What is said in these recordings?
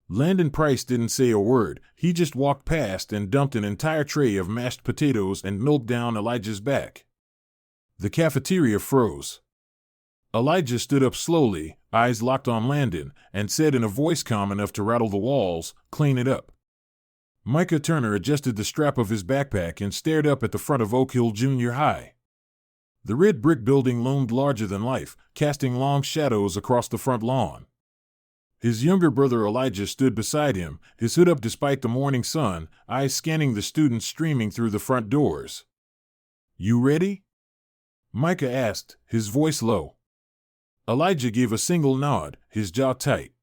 Landon Price didn't say a word. He just walked past and dumped an entire tray of mashed potatoes and milk down Elijah's back. The cafeteria froze. Elijah stood up slowly, eyes locked on Landon, and said in a voice calm enough to rattle the walls, "Clean it up." Micah Turner adjusted the strap of his backpack and stared up at the front of Oak Hill Junior High. The red brick building loomed larger than life, casting long shadows across the front lawn. His younger brother Elijah stood beside him, his hood up despite the morning sun, eyes scanning the students streaming through the front doors. "You ready?" Micah asked, his voice low. Elijah gave a single nod, his jaw tight.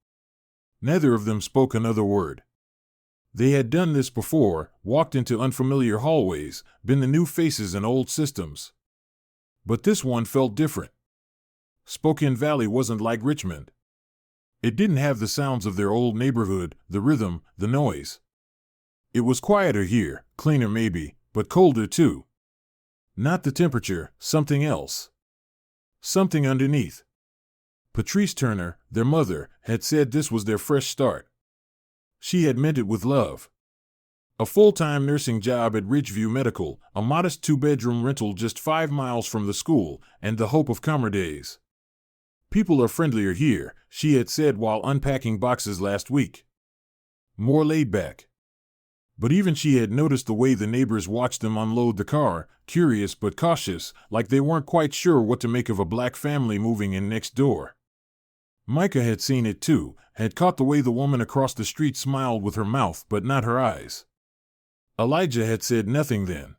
Neither of them spoke another word. They had done this before, walked into unfamiliar hallways, been the new faces in old systems. But this one felt different. Spokane Valley wasn't like Richmond. It didn't have the sounds of their old neighborhood, the rhythm, the noise. It was quieter here, cleaner maybe, but colder too. Not the temperature, something else. Something underneath. Patrice Turner, their mother, had said this was their fresh start. She had meant it with love. A full-time nursing job at Ridgeview Medical, a modest 2-bedroom rental just 5 miles from the school, and the hope of calmer days. "People are friendlier here," she had said while unpacking boxes last week. More laid back. But even she had noticed the way the neighbors watched them unload the car, curious but cautious, like they weren't quite sure what to make of a black family moving in next door. Micah had seen it too, had caught the way the woman across the street smiled with her mouth but not her eyes. Elijah had said nothing then.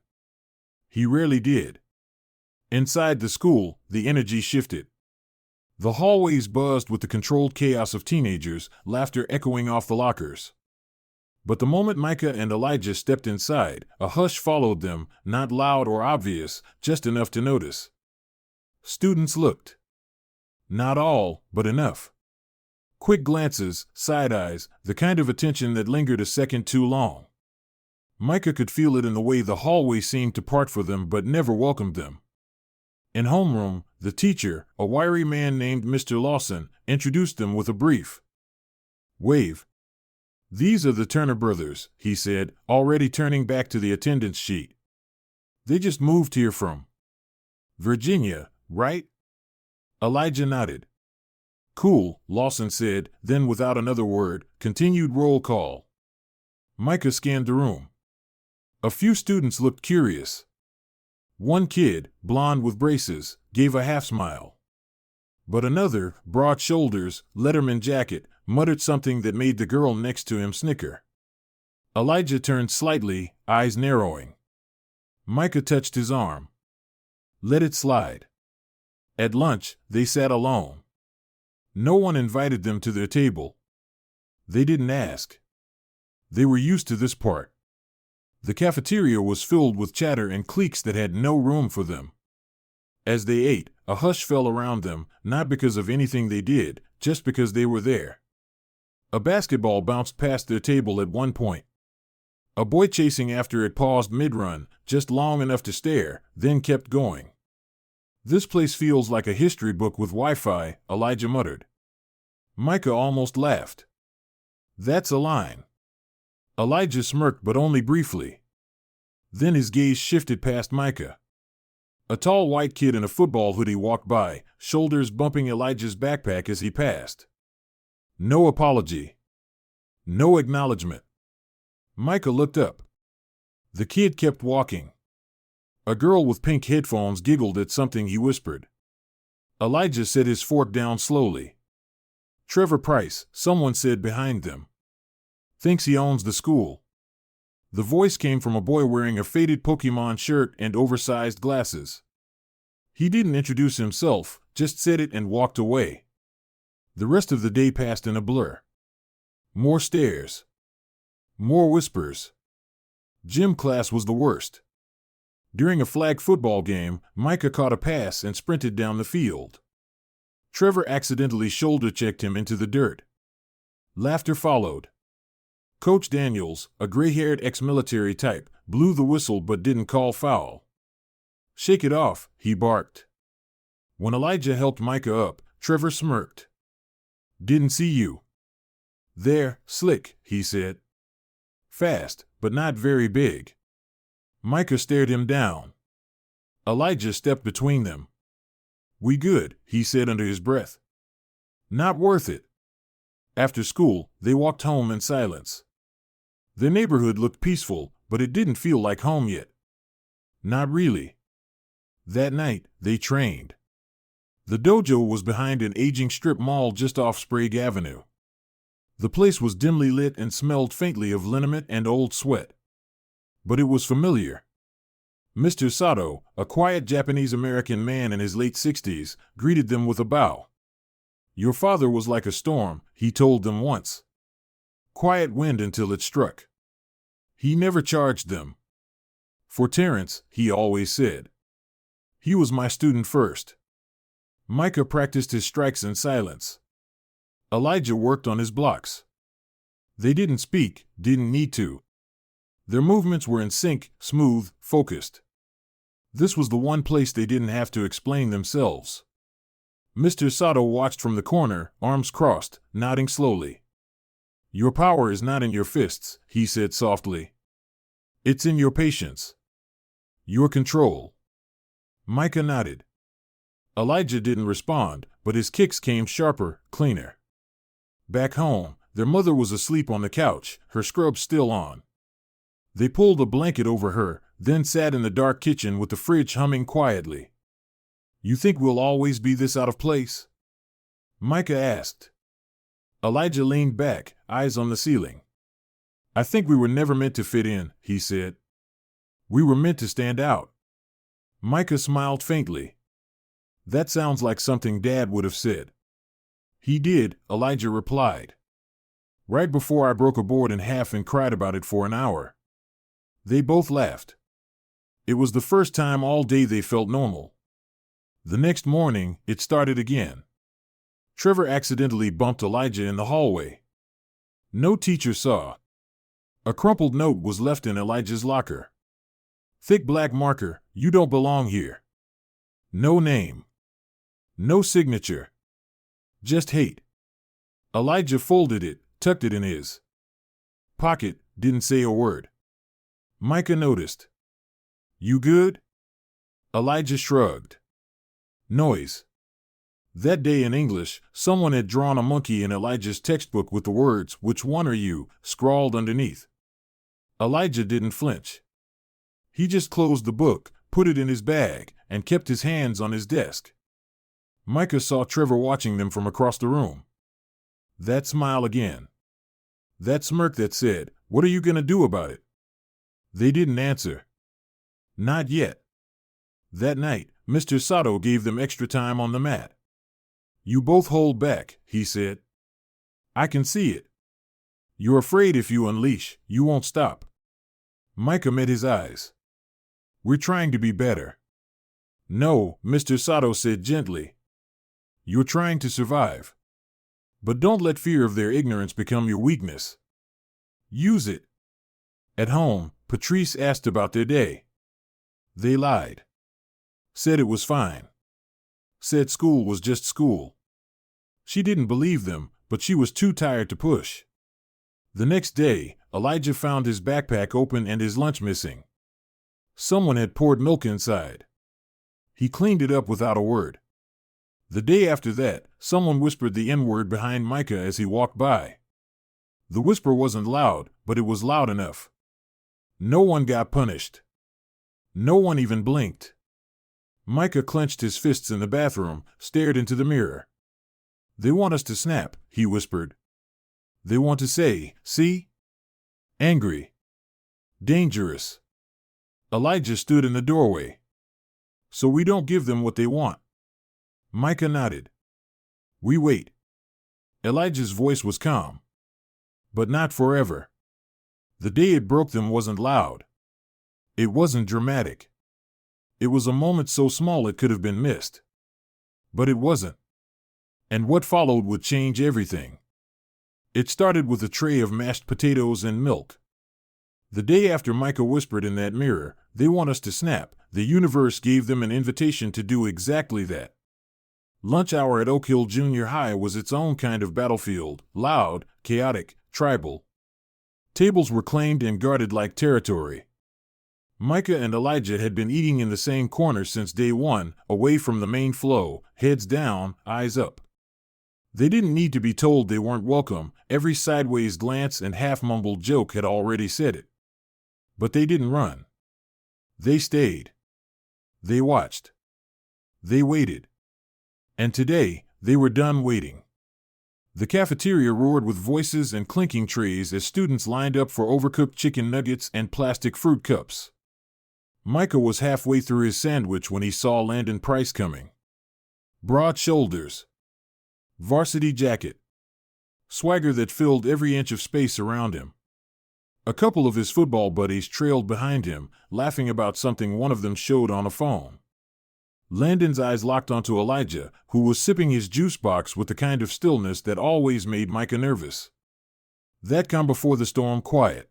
He rarely did. Inside the school, the energy shifted. The hallways buzzed with the controlled chaos of teenagers, laughter echoing off the lockers. But the moment Micah and Elijah stepped inside, a hush followed them, not loud or obvious, just enough to notice. Students looked. Not all, but enough. Quick glances, side eyes, the kind of attention that lingered a second too long. Micah could feel it in the way the hallway seemed to part for them but never welcomed them. In homeroom, the teacher, a wiry man named Mr. Lawson, introduced them with a brief wave. "These are the Turner brothers," he said, already turning back to the attendance sheet. "They just moved here from Virginia, right?" Elijah nodded. "Cool," Lawson said, then without another word, continued roll call. Micah scanned the room. A few students looked curious. One kid, blond with braces, gave a half-smile. But another, broad shoulders, Letterman jacket, muttered something that made the girl next to him snicker. Elijah turned slightly, eyes narrowing. Micah touched his arm. "Let it slide." At lunch, they sat alone. No one invited them to their table. They didn't ask. They were used to this part. The cafeteria was filled with chatter and cliques that had no room for them. As they ate, a hush fell around them, not because of anything they did, just because they were there. A basketball bounced past their table at one point. A boy chasing after it paused mid-run, just long enough to stare, then kept going. "This place feels like a history book with Wi-Fi," Elijah muttered. Micah almost laughed. "That's a line." Elijah smirked, but only briefly. Then his gaze shifted past Micah. A tall white kid in a football hoodie walked by, shoulders bumping Elijah's backpack as he passed. No apology. No acknowledgement. Micah looked up. The kid kept walking. A girl with pink headphones giggled at something he whispered. Elijah set his fork down slowly. "Trevor Price," someone said behind them. "Thinks he owns the school." The voice came from a boy wearing a faded Pokemon shirt and oversized glasses. He didn't introduce himself, just said it and walked away. The rest of the day passed in a blur. More stares. More whispers. Gym class was the worst. During a flag football game, Micah caught a pass and sprinted down the field. Trevor accidentally shoulder-checked him into the dirt. Laughter followed. Coach Daniels, a gray-haired ex-military type, blew the whistle but didn't call foul. "Shake it off," he barked. When Elijah helped Micah up, Trevor smirked. "Didn't see you." They're slick, he said. Fast, but not very big. Micah stared him down. Elijah stepped between them. We good, he said under his breath. Not worth it. After school, they walked home in silence. Their neighborhood looked peaceful, but it didn't feel like home yet. Not really. That night, they trained. The dojo was behind an aging strip mall just off Sprague Avenue. The place was dimly lit and smelled faintly of liniment and old sweat. But it was familiar. Mr. Sato, a quiet Japanese-American man in his late 60s, greeted them with a bow. Your father was like a storm, he told them once. Quiet wind until it struck. He never charged them. For Terrence, he always said. He was my student first. Micah practiced his strikes in silence. Elijah worked on his blocks. They didn't speak, didn't need to. Their movements were in sync, smooth, focused. This was the one place they didn't have to explain themselves. Mr. Sato watched from the corner, arms crossed, nodding slowly. Your power is not in your fists, he said softly. It's in your patience. Your control. Micah nodded. Elijah didn't respond, but his kicks came sharper, cleaner. Back home, their mother was asleep on the couch, her scrubs still on. They pulled a blanket over her, then sat in the dark kitchen with the fridge humming quietly. You think we'll always be this out of place? Micah asked. Elijah leaned back, eyes on the ceiling. I think we were never meant to fit in, he said. We were meant to stand out. Micah smiled faintly. That sounds like something Dad would have said. He did, Elijah replied. Right before I broke a board in half and cried about it for an hour. They both laughed. It was the first time all day they felt normal. The next morning, it started again. Trevor accidentally bumped Elijah in the hallway. No teacher saw. A crumpled note was left in Elijah's locker. Thick black marker, you don't belong here. No name. No signature. Just hate. Elijah folded it, tucked it in his pocket, didn't say a word. Micah noticed. You good? Elijah shrugged. Noise. That day in English, someone had drawn a monkey in Elijah's textbook with the words, "Which one are you?" scrawled underneath. Elijah didn't flinch. He just closed the book, put it in his bag, and kept his hands on his desk. Micah saw Trevor watching them from across the room. That smile again. That smirk that said, "What are you going to do about it?" They didn't answer. Not yet. That night, Mr. Sato gave them extra time on the mat. You both hold back, he said. I can see it. You're afraid if you unleash, you won't stop. Micah met his eyes. We're trying to be better. No, Mr. Sato said gently. You're trying to survive. But don't let fear of their ignorance become your weakness. Use it. At home, Patrice asked about their day. They lied. Said it was fine. Said school was just school. She didn't believe them, but she was too tired to push. The next day, Elijah found his backpack open and his lunch missing. Someone had poured milk inside. He cleaned it up without a word. The day after that, someone whispered the N-word behind Micah as he walked by. The whisper wasn't loud, but it was loud enough. No one got punished. No one even blinked. Micah clenched his fists in the bathroom, stared into the mirror. They want us to snap, he whispered. They want to say, see? Angry. Dangerous. Elijah stood in the doorway. So we don't give them what they want. Micah nodded. We wait. Elijah's voice was calm. But not forever. The day it broke them wasn't loud. It wasn't dramatic. It was a moment so small it could have been missed. But it wasn't. And what followed would change everything. It started with a tray of mashed potatoes and milk. The day after Micah whispered in that mirror, they want us to snap, the universe gave them an invitation to do exactly that. Lunch hour at Oak Hill Junior High was its own kind of battlefield, loud, chaotic, tribal. Tables were claimed and guarded like territory. Micah and Elijah had been eating in the same corner since day one, away from the main flow, heads down, eyes up. They didn't need to be told they weren't welcome. Every sideways glance and half-mumbled joke had already said it. But they didn't run. They stayed. They watched. They waited. And today, they were done waiting. The cafeteria roared with voices and clinking trays as students lined up for overcooked chicken nuggets and plastic fruit cups. Micah was halfway through his sandwich when he saw Landon Price coming. Broad shoulders. Varsity jacket. Swagger that filled every inch of space around him. A couple of his football buddies trailed behind him, laughing about something one of them showed on a phone. Landon's eyes locked onto Elijah, who was sipping his juice box with the kind of stillness that always made Micah nervous. That calm before the storm quiet.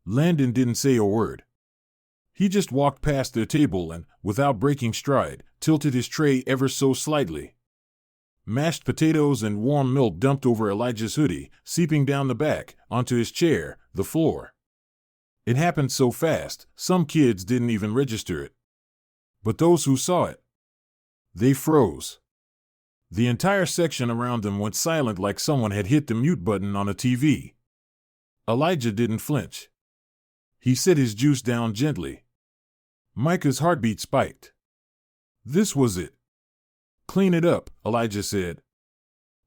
Landon didn't say a word. He just walked past their table and, without breaking stride, tilted his tray ever so slightly. Mashed potatoes and warm milk dumped over Elijah's hoodie, seeping down the back, onto his chair, the floor. It happened so fast, some kids didn't even register it. But those who saw it, they froze. The entire section around them went silent like someone had hit the mute button on a TV. Elijah didn't flinch. He set his juice down gently. Micah's heartbeat spiked. This was it. Clean it up, Elijah said.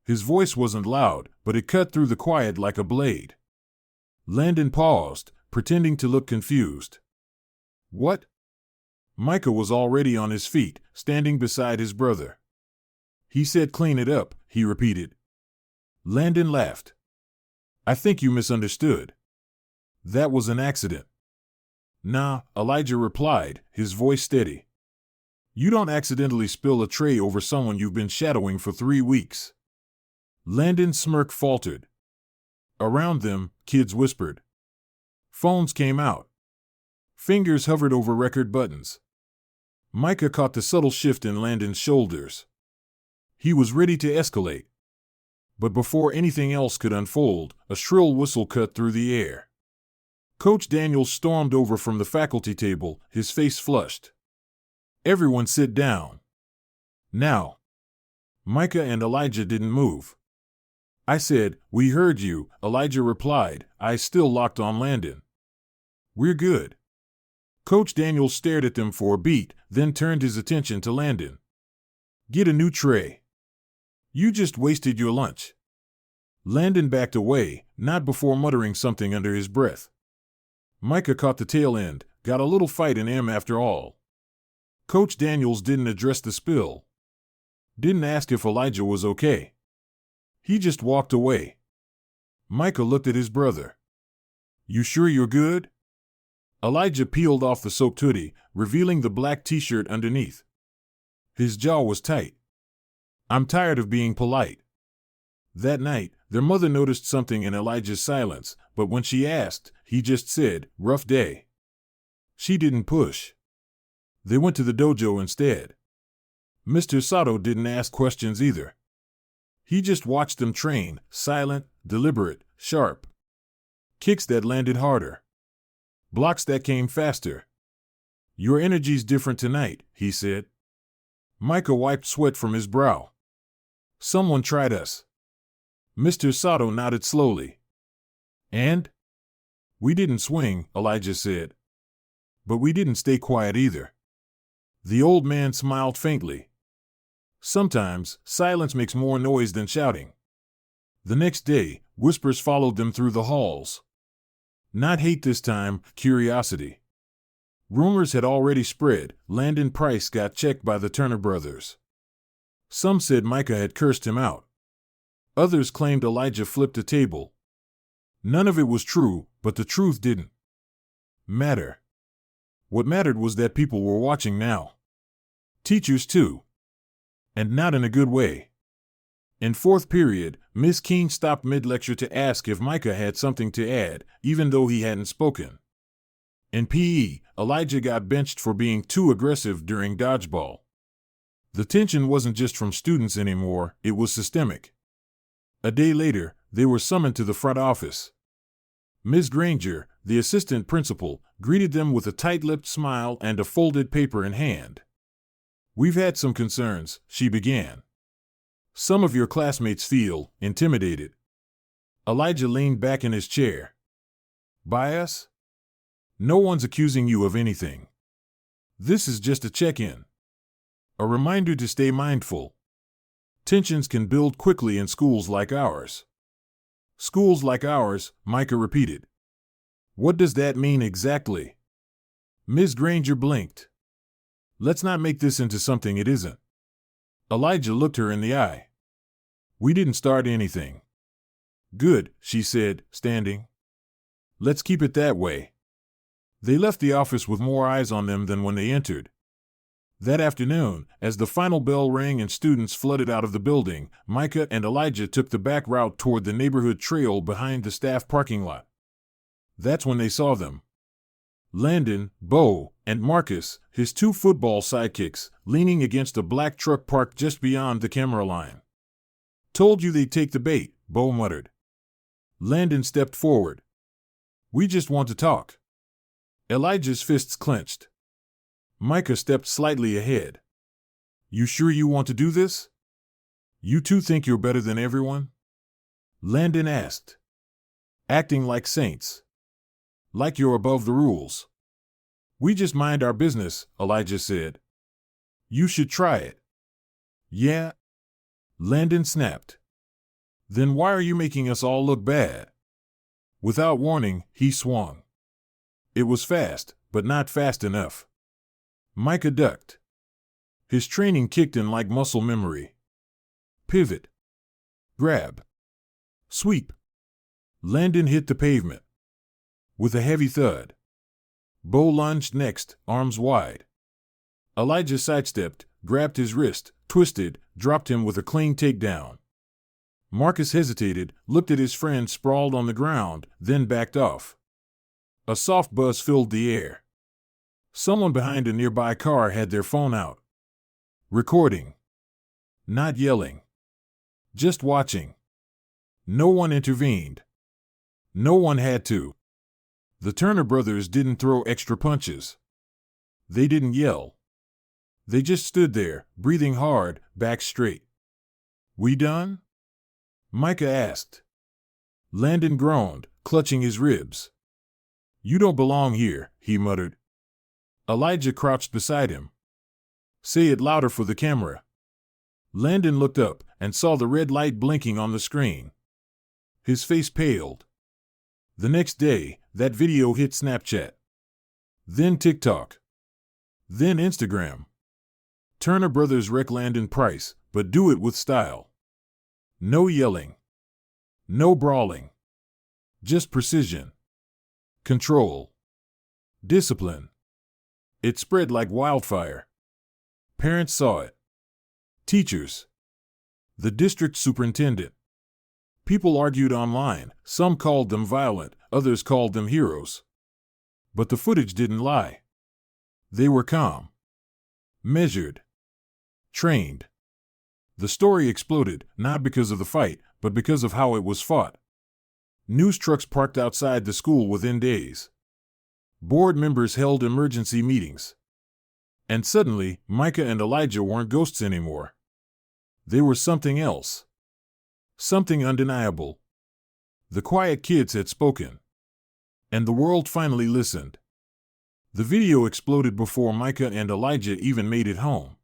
His voice wasn't loud, but it cut through the quiet like a blade. Landon paused, pretending to look confused. What? Micah was already on his feet, standing beside his brother. He said clean it up, he repeated. Landon laughed. I think you misunderstood. That was an accident. Nah, Elijah replied, his voice steady. You don't accidentally spill a tray over someone you've been shadowing for 3 weeks. Landon's smirk faltered. Around them, kids whispered. Phones came out. Fingers hovered over record buttons. Micah caught the subtle shift in Landon's shoulders. He was ready to escalate. But before anything else could unfold, a shrill whistle cut through the air. Coach Daniels stormed over from the faculty table, his face flushed. Everyone sit down. Now. Micah and Elijah didn't move. I said, we heard you, Elijah replied, eyes still locked on Landon. We're good. Coach Daniels stared at them for a beat, then turned his attention to Landon. Get a new tray. You just wasted your lunch. Landon backed away, not before muttering something under his breath. Micah caught the tail end, got a little fight in him after all. Coach Daniels didn't address the spill. Didn't ask if Elijah was okay. He just walked away. Micah looked at his brother. You sure you're good? Elijah peeled off the soaked hoodie, revealing the black t-shirt underneath. His jaw was tight. I'm tired of being polite. That night, their mother noticed something in Elijah's silence, but when she asked, he just said, rough day. She didn't push. They went to the dojo instead. Mr. Sato didn't ask questions either. He just watched them train, silent, deliberate, sharp. Kicks that landed harder. Blocks that came faster. Your energy's different tonight, he said. Micah wiped sweat from his brow. Someone tried us. Mr. Sato nodded slowly. And? We didn't swing, Elijah said. But we didn't stay quiet either. The old man smiled faintly. Sometimes, silence makes more noise than shouting. The next day, whispers followed them through the halls. Not hate this time, curiosity. Rumors had already spread. Landon Price got checked by the Turner brothers. Some said Micah had cursed him out. Others claimed Elijah flipped a table. None of it was true, but the truth didn't matter. What mattered was that people were watching now. Teachers too. And not in a good way. In fourth period, Miss King stopped mid-lecture to ask if Micah had something to add, even though he hadn't spoken. In PE, Elijah got benched for being too aggressive during dodgeball. The tension wasn't just from students anymore, it was systemic. A day later, they were summoned to the front office. Ms. Granger, the assistant principal, greeted them with a tight-lipped smile and a folded paper in hand. "We've had some concerns," she began. "Some of your classmates feel intimidated." Elijah leaned back in his chair. "By us? No one's accusing you of anything. This is just a check-in. A reminder to stay mindful. Tensions can build quickly in schools like ours." "Schools like ours," Micah repeated. "What does that mean exactly?" Ms. Granger blinked. "Let's not make this into something it isn't." Elijah looked her in the eye. "We didn't start anything." "Good," she said, standing. "Let's keep it that way." They left the office with more eyes on them than when they entered. That afternoon, as the final bell rang and students flooded out of the building, Micah and Elijah took the back route toward the neighborhood trail behind the staff parking lot. That's when they saw them. Landon, Bo, and Marcus, his two football sidekicks, leaning against a black truck parked just beyond the camera line. "Told you they'd take the bait," Bo muttered. Landon stepped forward. "We just want to talk." Elijah's fists clenched. Micah stepped slightly ahead. "You sure you want to do this? You two think you're better than everyone?" Landon asked. "Acting like saints. Like you're above the rules." "We just mind our business," Elijah said. "You should try it." "Yeah?" Landon snapped. "Then why are you making us all look bad?" Without warning, he swung. It was fast, but not fast enough. Micah ducked. His training kicked in like muscle memory. Pivot. Grab. Sweep. Landon hit the pavement. With a heavy thud. Bo lunged next, arms wide. Elijah sidestepped, grabbed his wrist, twisted, dropped him with a clean takedown. Marcus hesitated, looked at his friend sprawled on the ground, then backed off. A soft buzz filled the air. Someone behind a nearby car had their phone out. Recording. Not yelling. Just watching. No one intervened. No one had to. The Turner brothers didn't throw extra punches. They didn't yell. They just stood there, breathing hard, back straight. "We done?" Micah asked. Landon groaned, clutching his ribs. "You don't belong here," he muttered. Elijah crouched beside him. "Say it louder for the camera." Landon looked up and saw the red light blinking on the screen. His face paled. The next day, that video hit Snapchat. Then TikTok. Then Instagram. Turner Brothers wreck Landon Price, but do it with style. No yelling. No brawling. Just precision. Control. Discipline. It spread like wildfire. Parents saw it. Teachers. The district superintendent. People argued online, some called them violent, others called them heroes. But the footage didn't lie. They were calm. Measured. Trained. The story exploded, not because of the fight, but because of how it was fought. News trucks parked outside the school within days. Board members held emergency meetings. And suddenly, Micah and Elijah weren't ghosts anymore. They were something else. Something undeniable. The quiet kids had spoken. And the world finally listened. The video exploded before Micah and Elijah even made it home.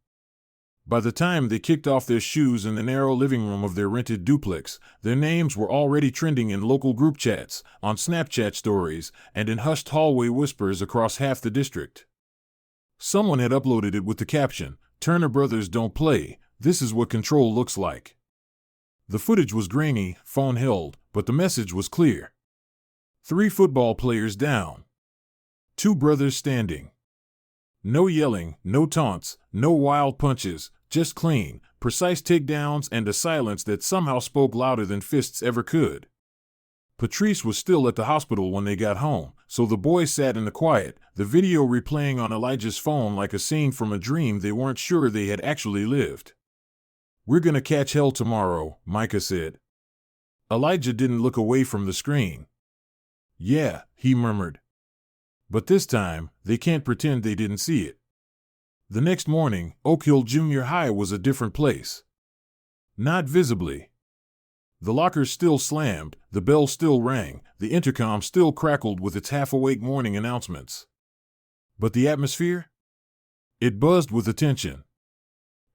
By the time they kicked off their shoes in the narrow living room of their rented duplex, their names were already trending in local group chats, on Snapchat stories, and in hushed hallway whispers across half the district. Someone had uploaded it with the caption, "Turner Brothers don't play, this is what control looks like." The footage was grainy, phone held, but the message was clear. 3 football players down. 2 brothers standing. No yelling, no taunts, no wild punches, just clean, precise takedowns and a silence that somehow spoke louder than fists ever could. Patrice was still at the hospital when they got home, so the boys sat in the quiet, the video replaying on Elijah's phone like a scene from a dream they weren't sure they had actually lived. "We're gonna catch hell tomorrow," Micah said. Elijah didn't look away from the screen. "Yeah," he murmured. But this time, they can't pretend they didn't see it. The next morning, Oak Hill Junior High was a different place. Not visibly. The lockers still slammed, the bell still rang, the intercom still crackled with its half-awake morning announcements. But the atmosphere? It buzzed with attention.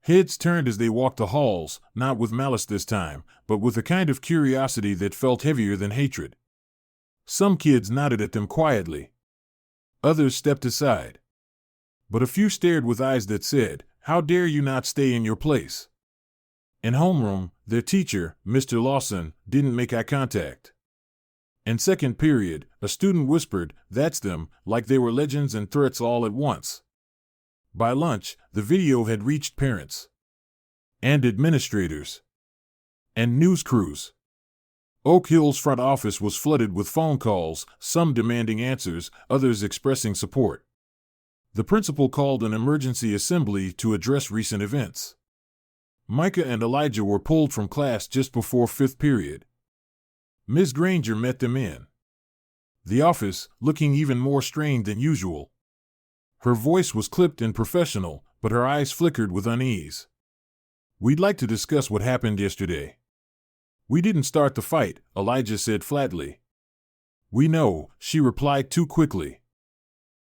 Heads turned as they walked the halls, not with malice this time, but with a kind of curiosity that felt heavier than hatred. Some kids nodded at them quietly. Others stepped aside. But a few stared with eyes that said, "How dare you not stay in your place?" In homeroom, their teacher, Mr. Lawson, didn't make eye contact. In second period, a student whispered, "That's them," like they were legends and threats all at once. By lunch, the video had reached parents. And administrators. And news crews. Oak Hill's front office was flooded with phone calls, some demanding answers, others expressing support. The principal called an emergency assembly to address recent events. Micah and Elijah were pulled from class just before fifth period. Ms. Granger met them in the office, looking even more strained than usual. Her voice was clipped and professional, but her eyes flickered with unease. "We'd like to discuss what happened yesterday." "We didn't start the fight," Elijah said flatly. "We know," she replied too quickly.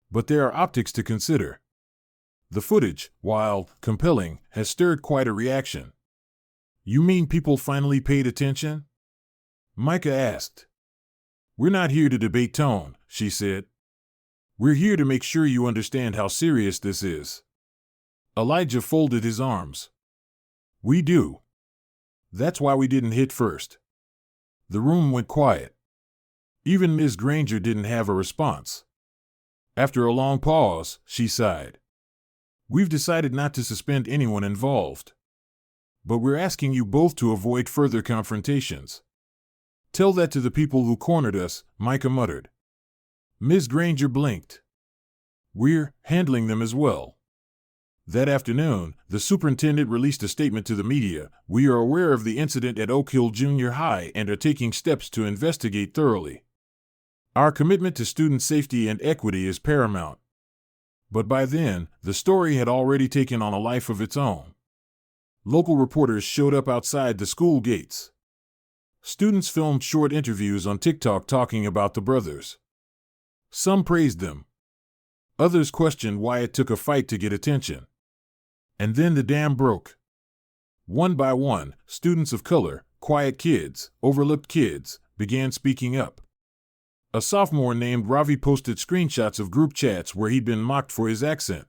"But there are optics to consider. The footage, while compelling, has stirred quite a reaction." "You mean people finally paid attention?" Micah asked. "We're not here to debate tone," she said. "We're here to make sure you understand how serious this is." Elijah folded his arms. "We do. That's why we didn't hit first." The room went quiet. Even Ms. Granger didn't have a response. After a long pause, she sighed. "We've decided not to suspend anyone involved. But we're asking you both to avoid further confrontations." "Tell that to the people who cornered us," Micah muttered. Ms. Granger blinked. "We're handling them as well." That afternoon, the superintendent released a statement to the media. "We are aware of the incident at Oak Hill Junior High and are taking steps to investigate thoroughly. Our commitment to student safety and equity is paramount." But by then, the story had already taken on a life of its own. Local reporters showed up outside the school gates. Students filmed short interviews on TikTok talking about the brothers. Some praised them. Others questioned why it took a fight to get attention. And then the dam broke. One by one, students of color, quiet kids, overlooked kids, began speaking up. A sophomore named Ravi posted screenshots of group chats where he'd been mocked for his accent.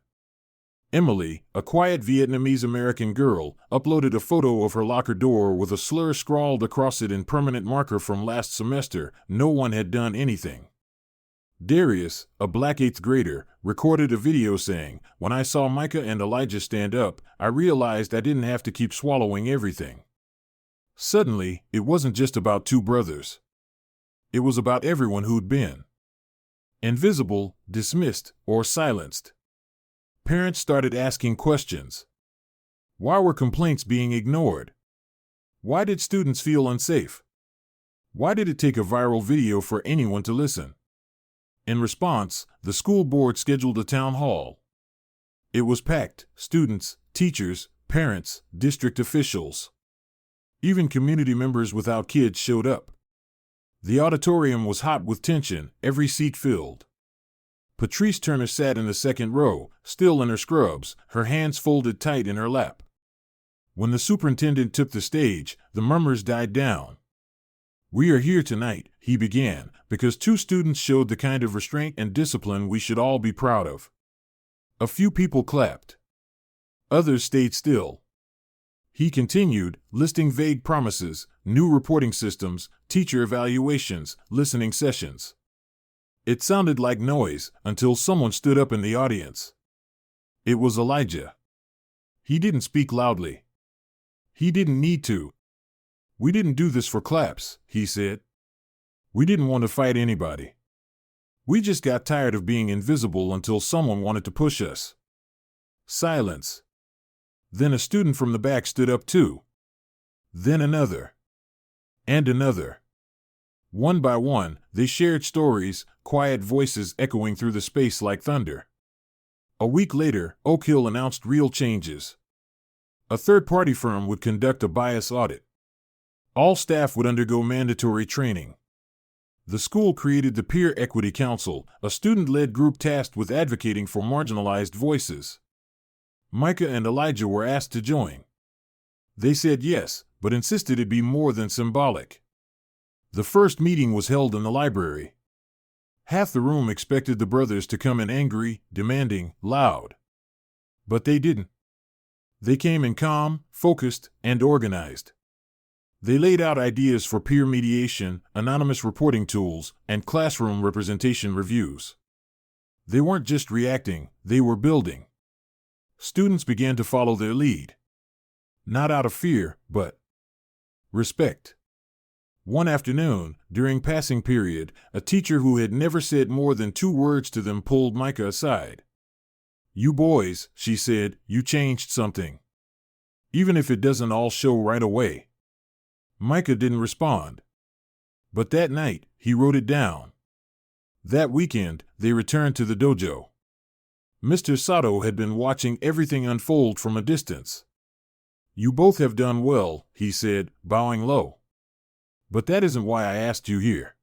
Emily, a quiet Vietnamese-American girl, uploaded a photo of her locker door with a slur scrawled across it in permanent marker from last semester. No one had done anything. Darius, a black 8th grader, recorded a video saying, "When I saw Micah and Elijah stand up, I realized I didn't have to keep swallowing everything." Suddenly, it wasn't just about two brothers. It was about everyone who'd been invisible, dismissed, or silenced. Parents started asking questions. Why were complaints being ignored? Why did students feel unsafe? Why did it take a viral video for anyone to listen? In response, the school board scheduled a town hall. It was packed: students, teachers, parents, district officials. Even community members without kids showed up. The auditorium was hot with tension, every seat filled. Patrice Turner sat in the second row, still in her scrubs, her hands folded tight in her lap. When the superintendent took the stage, the murmurs died down. "We are here tonight," he began, "because two students showed the kind of restraint and discipline we should all be proud of." A few people clapped. Others stayed still. He continued, listing vague promises, new reporting systems, teacher evaluations, listening sessions. It sounded like noise until someone stood up in the audience. It was Elijah. He didn't speak loudly. He didn't need to. "We didn't do this for claps," he said. We didn't want to fight anybody. We just got tired of being invisible until someone wanted to push us. Silence. Then a student from the back stood up too. Then another. And another. One by one, they shared stories, quiet voices echoing through the space like thunder. A week later, Oak Hill announced real changes. A third-party firm would conduct a bias audit. All staff would undergo mandatory training. The school created the Peer Equity Council, a student-led group tasked with advocating for marginalized voices. Micah and Elijah were asked to join. They said yes, but insisted it be more than symbolic. The first meeting was held in the library. Half the room expected the brothers to come in angry, demanding, loud. But they didn't. They came in calm, focused, and organized. They laid out ideas for peer mediation, anonymous reporting tools, and classroom representation reviews. They weren't just reacting, they were building. Students began to follow their lead. Not out of fear, but respect. One afternoon, during passing period, a teacher who had never said more than 2 words to them pulled Micah aside. "You boys," she said, "you changed something. Even if it doesn't all show right away." Micah didn't respond. But that night, he wrote it down. That weekend, they returned to the dojo. Mr. Sato had been watching everything unfold from a distance. "You both have done well," he said, bowing low. "But that isn't why I asked you here."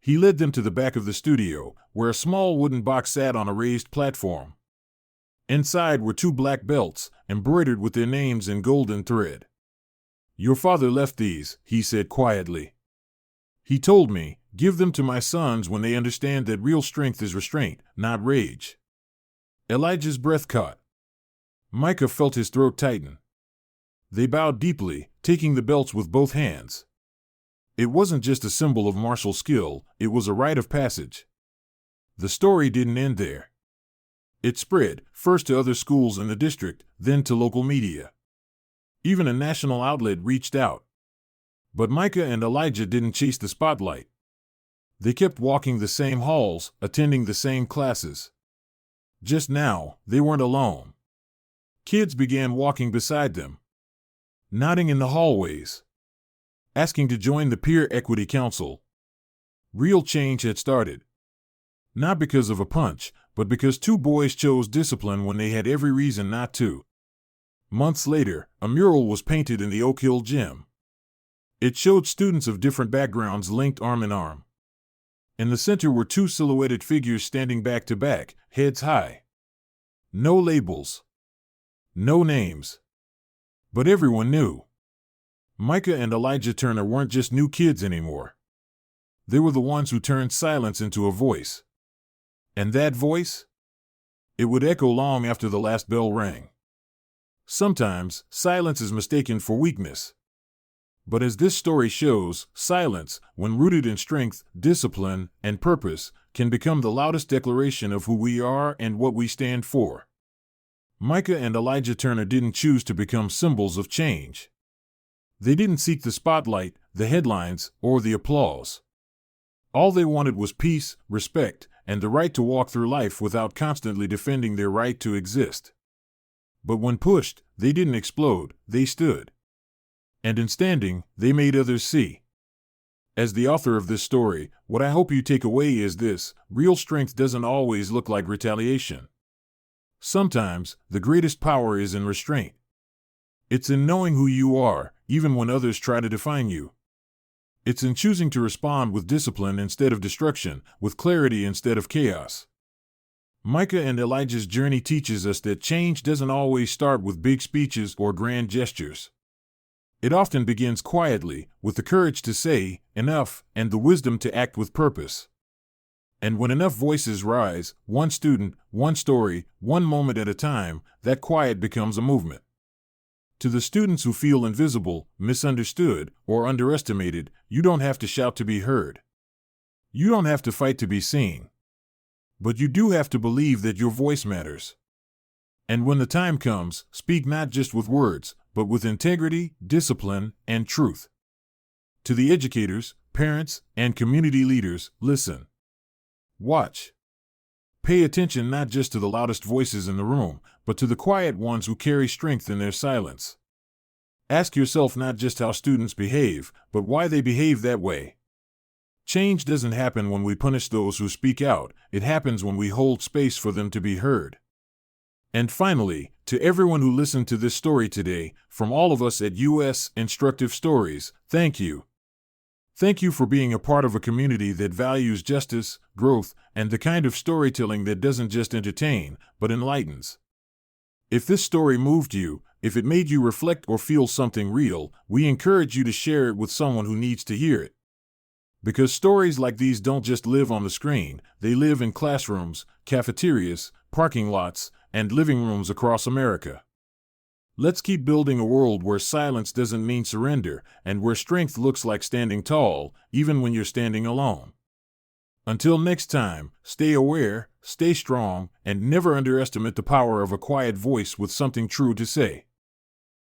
He led them to the back of the studio, where a small wooden box sat on a raised platform. Inside were 2 black belts, embroidered with their names in golden thread. "Your father left these," he said quietly. "He told me, give them to my sons when they understand that real strength is restraint, not rage." Elijah's breath caught. Micah felt his throat tighten. They bowed deeply, taking the belts with both hands. It wasn't just a symbol of martial skill, it was a rite of passage. The story didn't end there. It spread, first to other schools in the district, then to local media. Even a national outlet reached out. But Micah and Elijah didn't chase the spotlight. They kept walking the same halls, attending the same classes. Just now, they weren't alone. Kids began walking beside them, nodding in the hallways, asking to join the Peer Equity Council. Real change had started. Not because of a punch, but because 2 boys chose discipline when they had every reason not to. Months later, a mural was painted in the Oak Hill gym. It showed students of different backgrounds linked arm in arm. In the center were 2 silhouetted figures standing back to back, heads high. No labels. No names. But everyone knew. Micah and Elijah Turner weren't just new kids anymore. They were the ones who turned silence into a voice. And that voice? It would echo long after the last bell rang. Sometimes, silence is mistaken for weakness. But as this story shows, silence, when rooted in strength, discipline, and purpose, can become the loudest declaration of who we are and what we stand for. Micah and Elijah Turner didn't choose to become symbols of change. They didn't seek the spotlight, the headlines, or the applause. All they wanted was peace, respect, and the right to walk through life without constantly defending their right to exist. But when pushed, they didn't explode, they stood. And in standing, they made others see. As the author of this story, what I hope you take away is this: real strength doesn't always look like retaliation. Sometimes, the greatest power is in restraint. It's in knowing who you are, even when others try to define you. It's in choosing to respond with discipline instead of destruction, with clarity instead of chaos. Micah and Elijah's journey teaches us that change doesn't always start with big speeches or grand gestures. It often begins quietly, with the courage to say, enough, and the wisdom to act with purpose. And when enough voices rise, one student, one story, one moment at a time, that quiet becomes a movement. To the students who feel invisible, misunderstood, or underestimated, you don't have to shout to be heard. You don't have to fight to be seen. But you do have to believe that your voice matters. And when the time comes, speak not just with words, but with integrity, discipline, and truth. To the educators, parents, and community leaders, listen. Watch. Pay attention not just to the loudest voices in the room, but to the quiet ones who carry strength in their silence. Ask yourself not just how students behave, but why they behave that way. Change doesn't happen when we punish those who speak out, it happens when we hold space for them to be heard. And finally, to everyone who listened to this story today, from all of us at US Instructive Stories, thank you. Thank you for being a part of a community that values justice, growth, and the kind of storytelling that doesn't just entertain, but enlightens. If this story moved you, if it made you reflect or feel something real, we encourage you to share it with someone who needs to hear it. Because stories like these don't just live on the screen, they live in classrooms, cafeterias, parking lots, and living rooms across America. Let's keep building a world where silence doesn't mean surrender, and where strength looks like standing tall, even when you're standing alone. Until next time, stay aware, stay strong, and never underestimate the power of a quiet voice with something true to say.